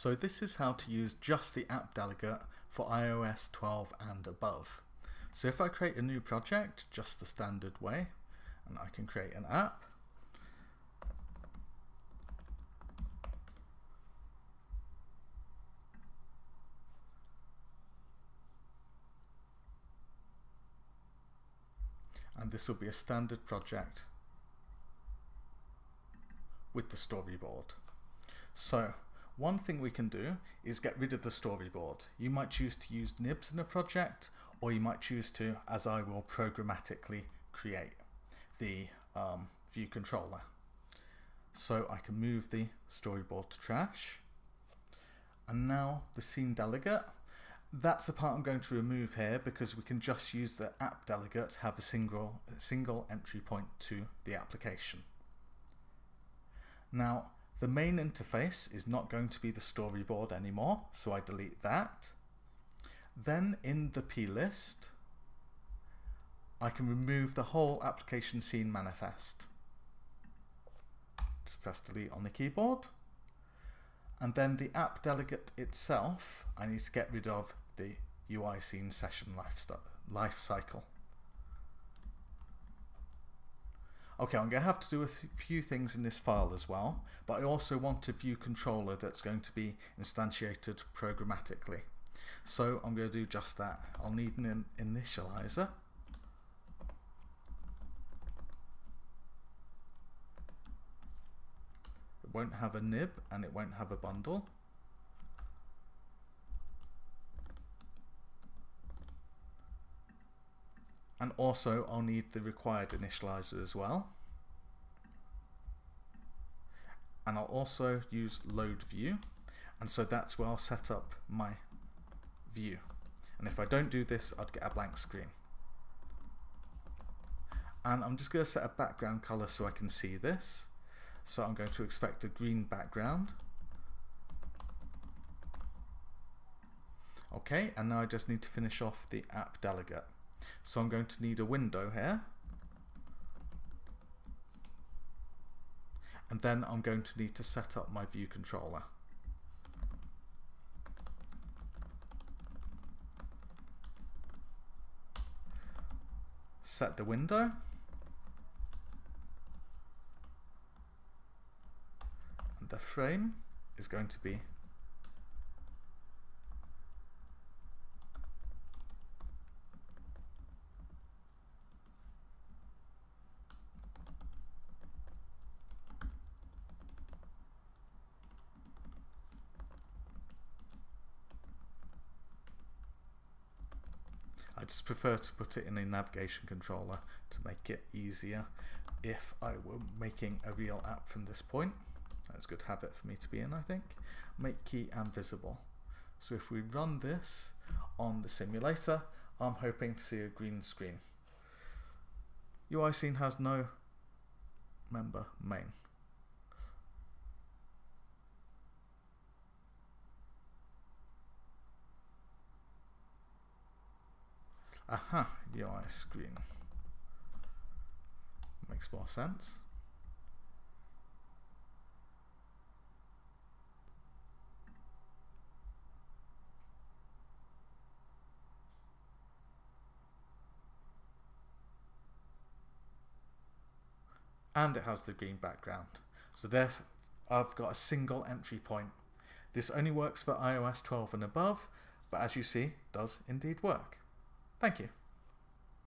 So this is how to use just the app delegate for iOS 12 and above. So if I create a new project just the standard way, and I can create an app, and this will be a standard project with the storyboard. So one thing we can do is get rid of the storyboard. You might choose to use nibs in a project, or you might choose to, as I will, programmatically create the view controller. So I can move the storyboard to trash. And now the scene delegate. That's a part I'm going to remove here because we can just use the app delegate to have a single entry point to the application. Now, the main interface is not going to be the storyboard anymore, so I delete that. Then in the plist, I can remove the whole application scene manifest. Just press delete on the keyboard. And then the app delegate itself, I need to get rid of the UI scene session life cycle. Okay, I'm going to have to do a few things in this file as well, but I also want a view controller that's going to be instantiated programmatically. So I'm going to do just that. I'll need an initializer. It won't have a nib and it won't have a bundle. And also I'll need the required initializer as well. And I'll also use load view, and so that's where I'll set up my view. And if I don't do this, I'd get a blank screen. And I'm just going to set a background color so I can see this. So I'm going to expect a green background. Okay, and now I just need to finish off the app delegate. So I'm going to need a window here. And then I'm going to need to set up my view controller. Set the window. And the frame is going to be I just prefer to put it in a navigation controller to make it easier if I were making a real app from this point. That's a good habit for me to be in, I think. Make key and visible. So if we run this on the simulator, I'm hoping to see a green screen. UI scene has no member main. Aha, UI screen. Makes more sense. And it has the green background. So therefore I've got a single entry point. This only works for iOS 12 and above, but as you see, does indeed work. Thank you.